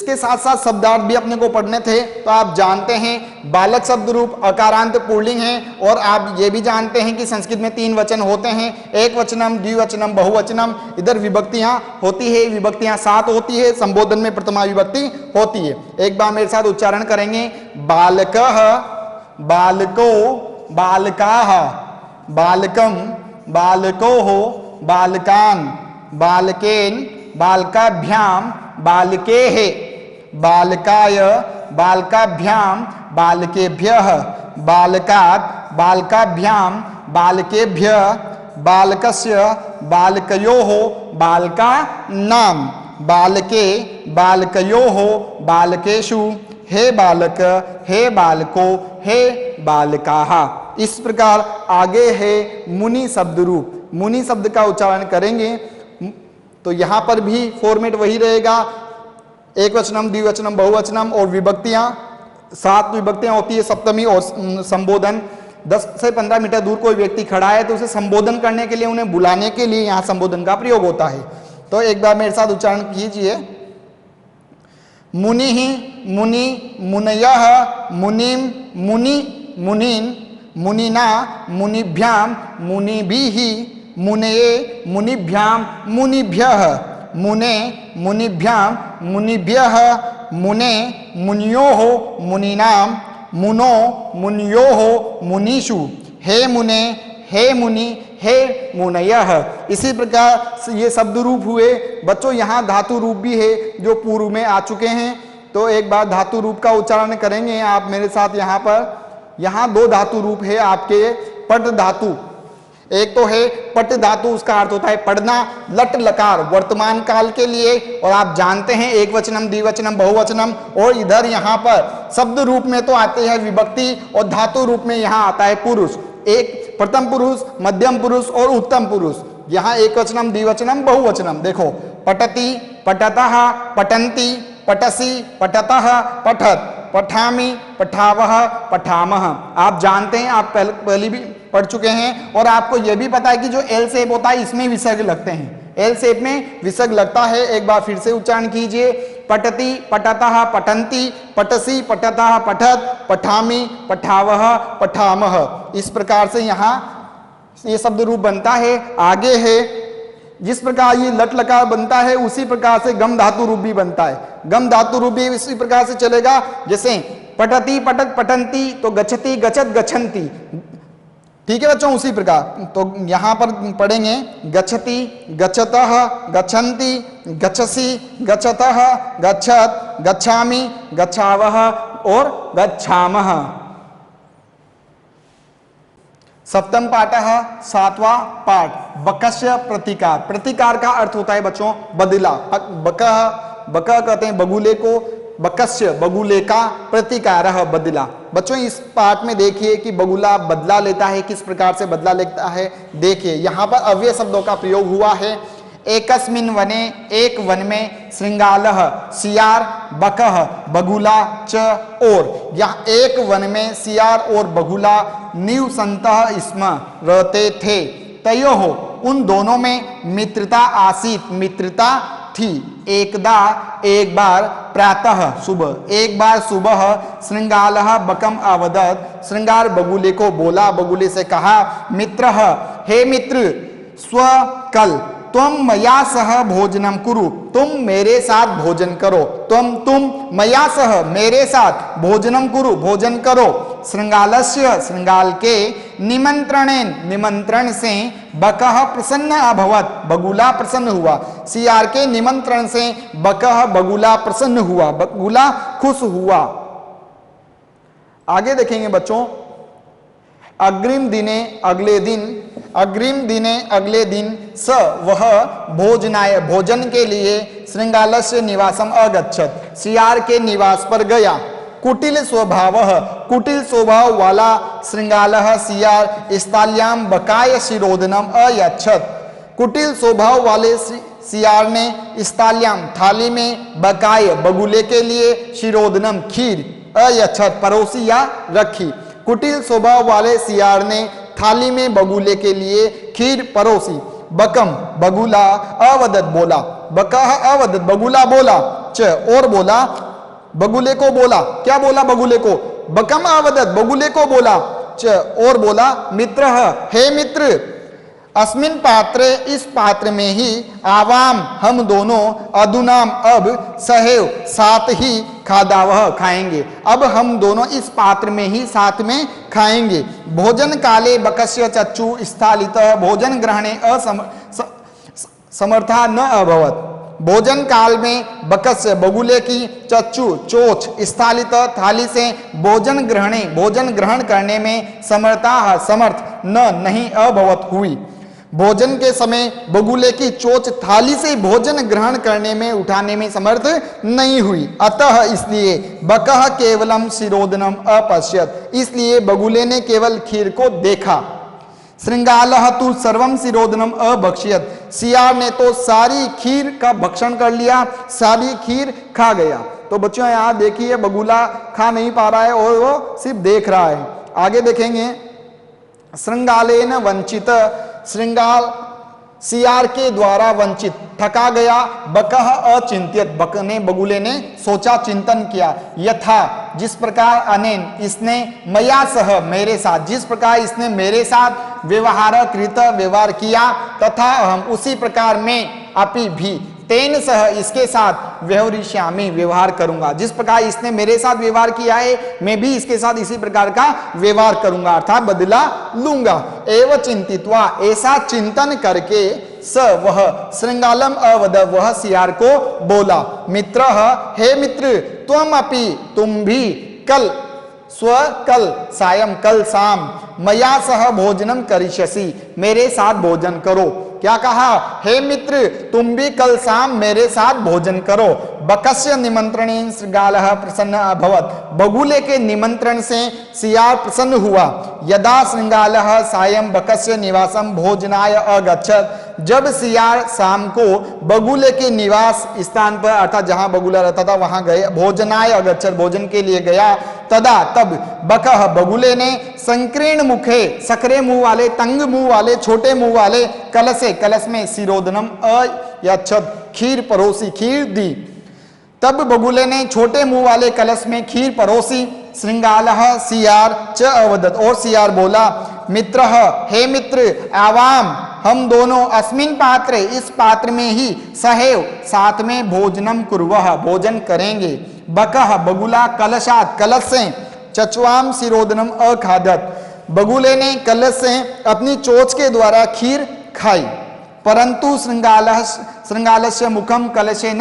इसके साथ साथ शब्दार्थ भी अपने को पढ़ने थे। तो आप जानते हैं बालक शब्द रूप अकारांत पुल्लिंग है, और आप ये भी जानते हैं कि संस्कृत में 3 वचन होते हैं, एक वचनम, द्विवचनम, बहुवचनम। इधर विभक्तियां होती है, विभक्तियां 7 होती है, संबोधन में प्रथमा विभक्ति होती है। एक बार मेरे साथ उच्चारण करेंगे, बालकः, बालको, बालकाः, बालकम, बालकोः, बालकान्, बालकेन, बालकाभ्याम, बालकेः, बालकाय, बालकाभ्याम, बालकेभ्यः, बालकात्, बालकाभ्याम, बालकेभ्यः, बालकस्य, बालकयोः, बालकानां, बालके, बालकयोः, बालकेषु, हे बालक, हे बालको, हे बालिकाः। इस प्रकार आगे है मुनि शब्द रूप। मुनि शब्द का उच्चारण करेंगे तो यहां पर भी फॉर्मेट वही रहेगा, एक वचनम, द्विवचनम, बहुवचनम, और विभक्तियां 7 विभक्तियां होती है, सप्तमी और संबोधन। 10 से 15 मीटर दूर कोई व्यक्ति खड़ा है तो उसे संबोधन करने के लिए, उन्हें बुलाने के लिए यहां संबोधन का प्रयोग होता है। तो एक बार मेरे साथ उच्चारण कीजिए, मुनि, मुनि, मुनयः, मुनिम, मुनि, मुनीन, मुनिना, मुनिभ्याम, मुनिभिः, मुनये, मुनिभ्याम, मुनिभ्यः, मुने, मुनिभ्याम, मुनिभ्यः, मुने, मुनियोः, मुनीनां, मुनो, मुनियोः, मुनीषु, हे मुने, हे मुनि, हे मुनयः। इसी प्रकार ये शब्द रूप हुए। बच्चों यहाँ धातु रूप भी है जो पूर्व में आ चुके हैं। तो एक बार धातु रूप का उच्चारण करेंगे आप मेरे साथ। यहाँ पर यहाँ 2 धातु रूप है आपके। पट धातु, एक तो है पट धातु, उसका अर्थ होता है पढ़ना, लट लकार वर्तमान काल के लिए, और आप जानते हैं एक वचनम, द्विवचनम, बहुवचनम। और इधर यहाँ पर शब्द रूप में तो आते हैं विभक्ति, और धातु रूप में यहाँ आता है पुरुष, एक प्रथम पुरुष, मध्यम पुरुष और उत्तम पुरुष। यहाँ एक वचनम, द्विवचनम, बहुवचनम। देखो, पठति, पठतः, पठन्ति, पठसि, पठतः, पठत, पठामि, पठावः, पठामः। आप जानते हैं, आप पहले भी पढ़ चुके हैं, और आपको यह भी पता है कि जो एल शेप होता है इसमें विसर्ग लगते हैं, एल शेप में विसर्ग लगता है। एक बार फिर से उच्चारण कीजिए, पठति, पठतः, पठन्ति, पठसि, पठतः, पठत, पठामि, पठावः, पठामः। इस प्रकार से यहाँ ये शब्द रूप बनता है। आगे है, जिस प्रकार ये लट लकार बनता है उसी प्रकार से गम धातु रूप भी बनता है। गम धातु रूप भी इसी प्रकार से चलेगा, जैसे पठति, पठत, पठन्ति, तो गच्छति, गच्छत, गच्छन्ति। ठीक है बच्चों, उसी प्रकार। तो यहाँ पर पढ़ेंगे, गच्छति, गच्छतः, गच्छन्ति, गच्छसि, गच्छतः, गच्छत, गच्छामि, गच्छावः और गच्छामः। सप्तम पाठः, 7वां पाठ, बकस्य प्रतिकार। प्रतिकार का अर्थ होता है बच्चों बदला। बकः, बकः कहते हैं बगुले को, बकस्य बगुले का, प्रतिकारः बदला। बच्चों इस पाठ में देखिए कि बगुला बदला लेता है, किस प्रकार से बदला लेता है। देखिए यहाँ पर अव्यय शब्दों का प्रयोग हुआ है। एकस्मिन् वने, एक वन में, श्रृंगालः सियार, बकः बगुला, च और। यहाँ एक वन में सियार और बगुला निवसन्तः स्म रहते थे। तयोः उन दोनों में मित्रता आसीत, मित्रता थी। एकदा एक बार, प्रातः सुबह, एक बार सुबह, श्रृंगालः बकम अवदत्, श्रृंगार बगुले को बोला, बगुले से कहा, मित्रः हे मित्र, स्व कल तुम मया सह भोजनम कुरु, तुम मेरे साथ भोजन करो। तुम मया सह मेरे साथ भोजनम कुरु, भोजन करो। श्रृंगालस्य श्रृंगाल के, निमंत्रणेन निमंत्रण से, बकः प्रसन्न अभवत, बगुला प्रसन्न हुआ। सियार के निमंत्रण से बकः बगुला प्रसन्न हुआ, बगुला खुश हुआ। आगे देखेंगे बच्चों, अग्रिम दिने अगले दिन, अग्रिम दिने अगले दिन, स वह भोजनाय भोजन के लिए, श्रृंगालस्य निवासम अगच्छत, सियार के निवास पर गया। कुटिल स्वभावः, कुटिल स्वभाव वाला श्रृंगालः सियार, स्थाल्याम बकाय शिरोदनम अयच्छत, कुटिल स्वभाव वाले सियार ने स्थाल्याम थाली में, बकाय बगुले के लिए, शिरोदनम खीर, अयच्छत परोसी या रखी। कुटिल स्वभाव वाले सियार ने थाली में बगुले के लिए खीर परोसी। बकम बगुला, अवदत बोला, बकः अवदत बगुला बोला, च और बोला, बगुले को बोला, क्या बोला बगुले को, बकम अवदत बगुले को बोला, च और बोला, मित्र हे मित्र, अस्मिन पात्रे इस पात्र में ही आवाम हम दोनों अधुनाम अब सहेव साथ ही खादावह खाएंगे, अब हम दोनों इस पात्र में ही साथ में खाएंगे। भोजन काले बकस्य चक्षु स्थालित भोजन ग्रहणे समर्था न अभवत। भोजन काल में बकस्य बगुले की चक्षु चोच स्थालित थाली से भोजन ग्रहण करने में समर्थ नहीं अभवत हुई। भोजन के समय बगुले की चोच थाली से भोजन ग्रहण करने में उठाने में समर्थ नहीं हुई। अतः इसलिए बकः केवलम शिरोदनम अपश्यत, इसलिए बगुले ने केवल खीर को देखा। श्रृंगालः तु सर्वम शिरोदनम अभक्ष्यत, सियार ने तो सारी खीर का भक्षण कर लिया, सारी खीर खा गया। तो बच्चों यहाँ देखिए बगुला खा नहीं पा रहा है और वो सिर्फ देख रहा है। आगे देखेंगे, श्रृंगालेन वंचित, श्रृंगाल सियार के द्वारा वंचित, थका गया। बकः अचिंत्यत, बगुले ने सोचा, चिंतन किया। यथा जिस प्रकार अनेन इसने, मया सह मेरे साथ, जिस प्रकार इसने मेरे साथ व्यवहार कृत व्यवहार किया, तथा हम उसी प्रकार में अपि भी तेन सह इसके साथ व्यवहरिष्यामि व्यवहार करूंगा। जिस प्रकार इसने मेरे साथ व्यवहार किया है मैं भी इसके साथ इसी प्रकार का व्यवहार करूंगा, अर्थात बदला लूंगा। एव चिंतित्वा, ऐसा चिंतन करके स वह श्रृंगालम अवद, वह सियार को बोला, मित्र हे मित्र, त्वम अपि तुम भी कल सायं कल शाम मया सह भोजनम करिष्यसि, मेरे साथ भोजन करो। क्या कहा, हे मित्र तुम भी कल शाम मेरे साथ भोजन करो। बकस्य निमंत्रणेन श्रृंगालः प्रसन्न अभवत, बगुले के निमंत्रण से सियार प्रसन्न हुआ। यदा श्रृंगालः सायं बकस्य निवासम भोजनाय अगच्छत, जब सियार शाम को बगुले के निवास स्थान पर, अर्थात जहां बगुला रहता था वहां गए, भोजनाय अगच्छत भोजन के लिए गया। तदा तब बकः बगुले ने संकीर्ण मुखे, सकरे मुंह वाले, तंग मुंह वाले, छोटे मुंह वाले, कलश में शिरोदनम अयच्छत, खीर परोसी, खीर दी। तब बगुले ने छोटे मुंह वाले कलश में खीर परोसी। श्रृंगालः सियार च अवदत, और सियार बोला, मित्र हे मित्र, आवाम हम दोनों अस्मिन पात्रे इस पात्र में ही सहेव साथ में भोजनम कुर्वः भोजन करेंगे। बकः बगुला कलशात कलश से चचवाम शिरोदनम अखादत, बगुले ने कलश से अपनी चोंच के द्वारा खीर खाई। परंतु श्रृंगालस्य मुखम कलशे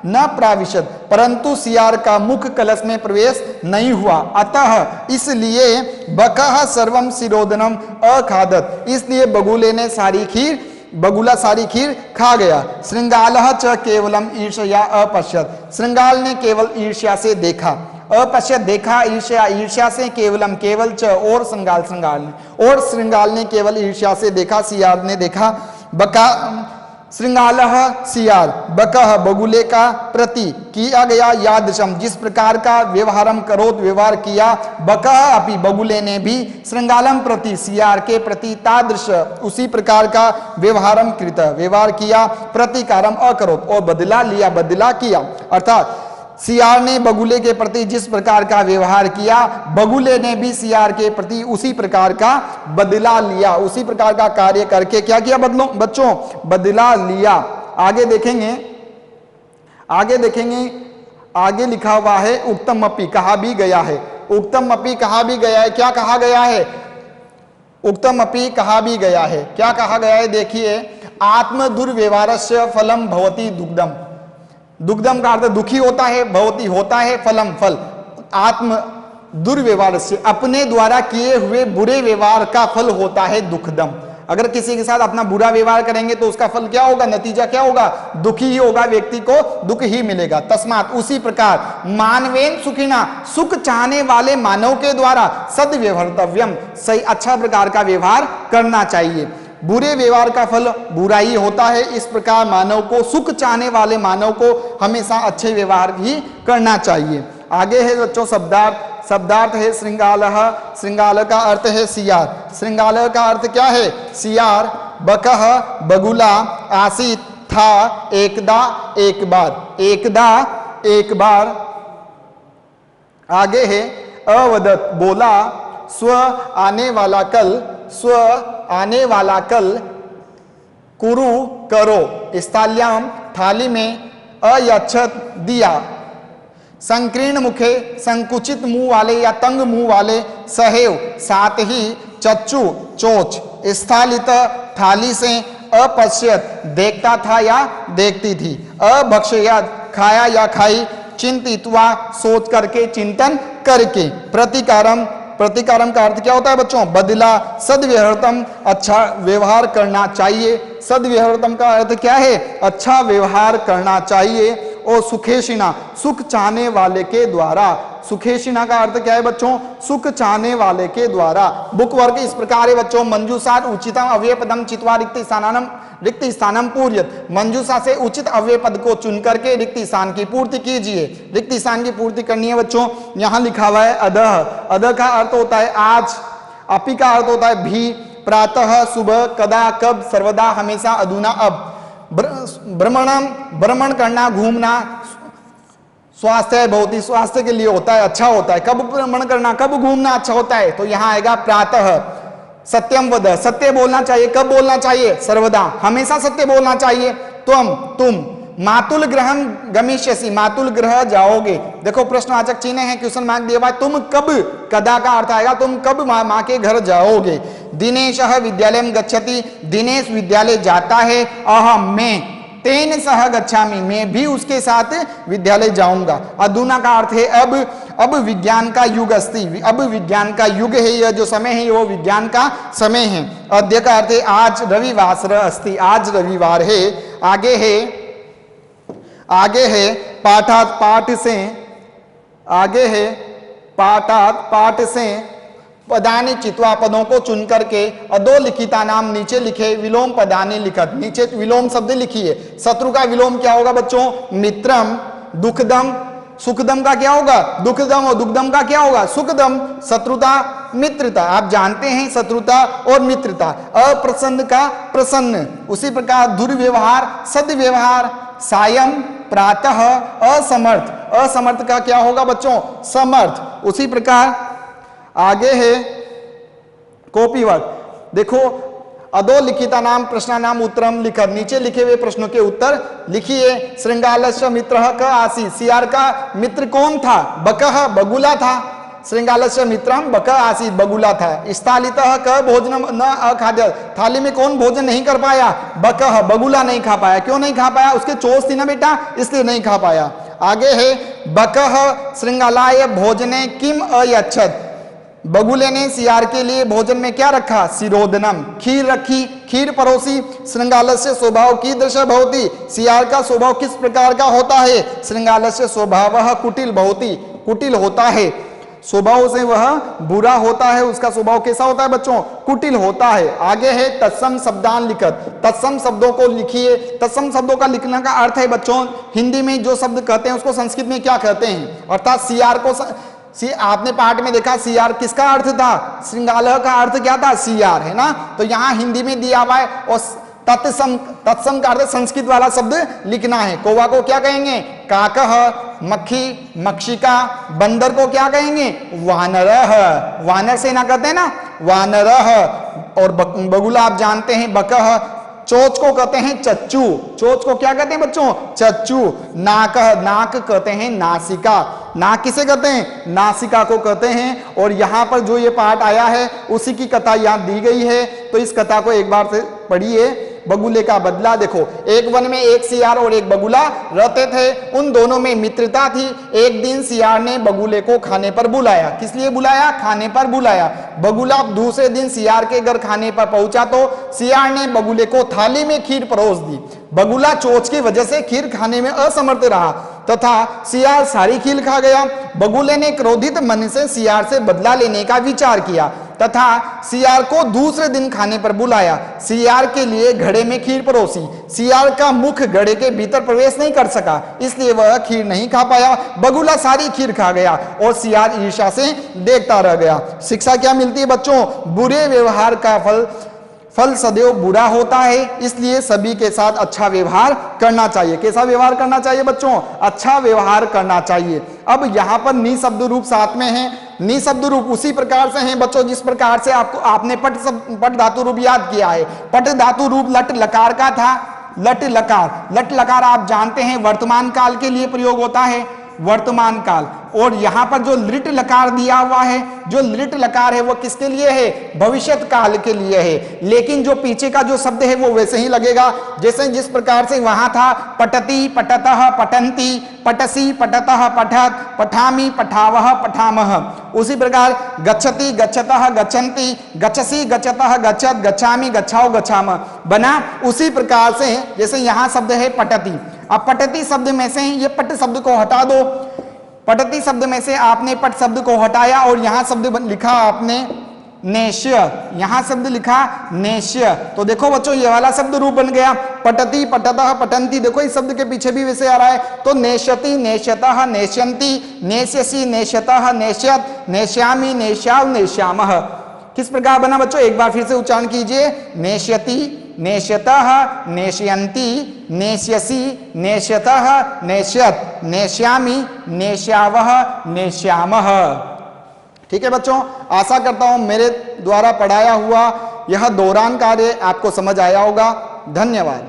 न प्राविशत, परंतु सियार का मुख कलश में प्रवेश नहीं हुआ। अतः इसलिए बकः सर्वम शिरोदनम अखादत, इसलिए बगुला सारी खीर खा गया। श्रृंगालः च केवलम ईर्ष्या अपश्यत, श्रृंगाल ने केवल ईर्ष्या से देखा। अपश्यत देखा, ईर्ष्या से, केवलम केवल च और श्रृंगाल ने केवल ईर्ष्या से देखा, सियार ने देखा। बका श्रृंगालः सियार बकः बगुले का प्रति किया गया यादृशम, जिस प्रकार का व्यवहार किया। बकः अपि बगुले ने भी श्रृंगालम प्रति सियार के प्रति तादृश उसी प्रकार का व्यवहार किया। प्रतिकारम अकरोत, और बदला किया, अर्थात सियार ने बगुले के प्रति जिस प्रकार का व्यवहार किया, बगुले ने भी सियार के प्रति उसी प्रकार का बदला लिया, उसी प्रकार का कार्य करके क्या किया बच्चों, बदला लिया। आगे देखेंगे, आगे लिखा हुआ है उक्तम अपि, कहा भी गया है। उक्तम अपि कहा भी गया है, क्या कहा गया है, उक्तम अपि कहा भी गया है, क्या कहा गया है, देखिए, आत्म दुर्व्यवहारस्य फलम भवति दुग्धम, दुग्धम का अर्थ दुखी होता है, भवती होता है, फलम फल, आत्म दुर्व्यवहार से अपने द्वारा किए हुए बुरे व्यवहार का फल होता है दुखदम। अगर किसी के साथ अपना बुरा व्यवहार करेंगे तो उसका फल क्या होगा, नतीजा क्या होगा, दुखी ही होगा, व्यक्ति को दुख ही मिलेगा। तस्मात उसी प्रकार मानवेन सुखिना, सुख चाहने वाले मानव के द्वारा सद्व्यवहर्तव्यम, सही अच्छा प्रकार का व्यवहार करना चाहिए। बुरे व्यवहार का फल बुरा ही होता है, इस प्रकार मानव को, सुख चाहने वाले मानव को हमेशा अच्छे व्यवहार ही करना चाहिए। आगे है बच्चों शब्दार्थ है श्रृंगालः, श्रृंगाल का अर्थ है सियार, श्रृंगाल का अर्थ क्या है, सियार। बकः बगुला, आसीत था, एकदा एक बार, एकदा एक बार। आगे है अवदत, बोला, स्व आने वाला कल, स्व आने वाला कल, कुरु करो, स्थाल्याम थाली में, अयच्छत दिया, संकीर्ण मुखे, संकुचित मुंह वाले या तंग मुंह वाले, सहैव साथ ही, चच्चू चोच, स्थालित थाली से, अपश्यत देखता था या देखती थी, अभक्षयत खाया या खाई, चिंतित्वा सोच करके, चिंतन करके। प्रतिकारम, प्रतिकारम का अर्थ क्या होता है बच्चों? बदला। सद्व्यवहारतम, अच्छा व्यवहार करना चाहिए। सद्व्यवहारतम का अर्थ क्या है? अच्छा व्यवहार करना चाहिए। और सुखेशिना, सुख चाहने वाले के द्वारा। सुखेशिना का अर्थ क्या है बच्चों? सुख चाहने वाले के द्वारा। बुक वर्ग इस प्रकार है बच्चों, मंजूषा उचितम अव्यय पदम चित्वा रिक्त स्थानम पूर्यत। मंजूषा से उचित अव्यय पद को चुन करके रिक्त स्थान की पूर्ति कीजिए। रिक्त स्थान की पूर्ति करनी है बच्चों। यहां लिखा हुआ है अदह। अदह का अर्थ होता है आज। अपि का अर्थ होता है भी। प्रातः, सुबह, कदा, कब, सर्वदा, हमेशा, अधुना, अब। भ्रमणम, भ्रमण करना, घूमना। स्वास्थ्य भवति, स्वास्थ्य के लिए होता है, अच्छा होता है। कब भ्रमण करना, कब घूमना अच्छा होता है? तो यहां आएगा प्रातः। सत्यम वद, सत्य बोलना चाहिए। कब बोलना चाहिए? सर्वदा, हमेशा सत्य बोलना चाहिए। तुम मातुल ग्रहम गमिष्यसि, मातुल ग्रह जाओगे। देखो प्रश्नवाचक चिन्ह है, क्वेश्चन मार्क दिया हुआ है। तुम कब, कदा का अर्थ आएगा तुम कब माँ के घर जाओगे। दिनेशः विद्यालयम गच्छति, दिनेश विद्यालय जाता है। अहम, मैं, तेन सह गच्छामि, मैं भी उसके साथ विद्यालय जाऊंगा। अधुना का अर्थ है अब विज्ञान का युग अस्ति, अब विज्ञान का युग है। यह जो समय है वो विज्ञान का समय है। अद्य का अर्थ है आज, रविवासर अस्ति, आज रविवार है। आगे है पाठात, पाठ से। आगे है पाठात, पाठ से, पदानि चित्वा, पदों को चुन करके, अधोलिखिता नाम, नीचे लिखे, विलोम पदानि लिखत, नीचे विलोम शब्द लिखिए। शत्रु का विलोम क्या होगा बच्चों? मित्रम। दुखदम, सुखदम का क्या होगा? दुखदम। और दुखदम का क्या होगा? सुखदम। शत्रुता, मित्रता, आप जानते हैं शत्रुता और मित्रता। अप्रसन्न का प्रसन्न। उसी प्रकार दुर्व्यवहार, सद्व्यवहार। सायं, प्रातः, असमर्थ, असमर्थ का क्या होगा बच्चों? समर्थ। उसी प्रकार आगे है कॉपीवर्क। देखो अधोलिखिता नाम प्रश्नानाम उत्तरम लिखत, नीचे लिखे हुए प्रश्नों के उत्तर लिखिए। श्रृंगालस्य मित्रः क आसीत्, सियार का मित्र कौन था? बकः, बगुला था। श्रृंगालस्य मित्रम बकः आसीत्, बगुला था। स्थालितः क भोजनम न अखाद्य, थाली में कौन भोजन नहीं कर पाया? बकः, बगुला नहीं खा पाया। क्यों नहीं खा पाया? उसके चोच थी ना बेटा, इसलिए नहीं खा पाया। आगे है बकः श्रृंगालाय भोजने किम अयच्छत, बगुले ने सियार के लिए भोजन में क्या रखा? सिरोदनम, खीर रखी, खीर परोसी। श्रृंगालस्य स्वभाव कीदृश भवति, सियार का स्वभाव किस प्रकार का होता है? श्रृंगालस्य स्वभावः कुटिल भवति, कुटिल होता है। स्वभाव से वह बुरा होता है, उसका स्वभाव कैसा होता है बच्चों? कुटिल होता है। आगे है तत्सम शब्दान लिखत, तत्सम शब्दों को लिखिए। तत्सम शब्दों का लिखने का अर्थ है बच्चों, हिंदी में जो शब्द कहते हैं उसको संस्कृत में क्या कहते हैं? अर्थात सियार को आपने पाठ में देखा सियार किसका अर्थ था? श्रृंगालय का अर्थ क्या था? सियार, है ना। तो यहाँ हिंदी में दिया हुआ है और तत्सम, तत्सम का अर्थ संस्कृत वाला शब्द लिखना है। कौवा को क्या कहेंगे? काकः, मक्खी, मक्षिका। बंदर को क्या कहेंगे? वानरः, वानर सेना कहते हैं ना, वानरः। और बगुला आप जानते हैं बकः। चोच को कहते हैं चच्चू, चोच को क्या कहते हैं बच्चों? चच्चू। नाक, नाक कहते हैं नासिका, नाक किसे कहते हैं? नासिका को कहते हैं। और यहाँ पर जो ये पाठ आया है उसी की कथा यहाँ दी गई है, तो इस कथा को एक बार से पढ़िए। बगुले का बदला। देखो, एक वन में एक सियार और एक बगुला रहते थे, उन दोनों में मित्रता थी। एक दिन सियार ने बगुले को खाने पर बुलाया। किस लिए बुलाया? खाने पर बुलाया। बगुला दूसरे दिन सियार के घर खाने पर पहुंचा तो सियार ने बगुले को थाली में खीर परोस दी। बगुला चोच की वजह से खीर खाने में असमर्थ रहा तथा सियार सारी खीर खा गया। बगुले ने क्रोधित मन से सियार से बदला लेने का विचार किया तथा सियार को दूसरे दिन खाने पर बुलाया। सियार के लिए घड़े में खीर परोसी। सियार का मुख घड़े के भीतर प्रवेश नहीं कर सका, इसलिए वह खीर नहीं खा पाया। बगुला सारी खीर खा गया और सियार ईर्ष्या से देखता रह गया। शिक्षा क्या मिलती है बच्चों? बुरे व्यवहार का फल फल सदैव बुरा होता है, इसलिए सभी के साथ अच्छा व्यवहार करना चाहिए। कैसा व्यवहार करना चाहिए बच्चों? अच्छा व्यवहार करना चाहिए। अब यहाँ पर नि शब्द रूप साथ में है। नि शब्द रूप उसी प्रकार से हैं बच्चों जिस प्रकार से आपने पट धातु रूप याद किया है। पट धातु रूप लट लकार का था। लट लकार आप जानते हैं वर्तमान काल के लिए प्रयोग होता है, वर्तमान काल। और यहां पर जो लिट लकार दिया हुआ है, जो लिट लकार है वो किसके लिए है? भविष्यत काल के लिए है। लेकिन जो पीछे का जो शब्द है वो वैसे ही लगेगा जैसे जिस प्रकार से वहां था पठति पठतः पठन्ति, पठसि पठतः पठत, पठामि पठावः पठामः। उसी प्रकार गच्छति गच्छतः गच्छन्ति, गच्छसि गच्छतः गच्छत, गच्छामि गच्छाओ गच्छामः बना। उसी प्रकार से जैसे यहां शब्द है पठति। अब पठति शब्द में से ये पट शब्द को हटा दो। पठति शब्द में से आपने पट शब्द को हटाया और यहां शब्द लिखा आपने नेश्य, यहां शब्द लिखा नेश्य। तो देखो बच्चों ये वाला शब्द रूप बन गया पठति पठतः पठन्ति। देखो इस शब्द के पीछे भी वैसे आ रहा है। तो नेश्यति नेश्यतः नेश्यन्ति, नेश्यसि नेश्यतः नेश्यत, नेश्यामि नेश्याव नेश्यामः। किस प्रकार बना बच्चों? एक बार फिर से उच्चारण कीजिए। नेश्यति नेश्यतः नेश्यन्ति, नेश्यसि नेश्यतः नेश्यत, नेश्यामि नेश्यावः नेश्यामः। ठीक है बच्चों, आशा करता हूं मेरे द्वारा पढ़ाया हुआ यह दौरान कार्य आपको समझ आया होगा। धन्यवाद।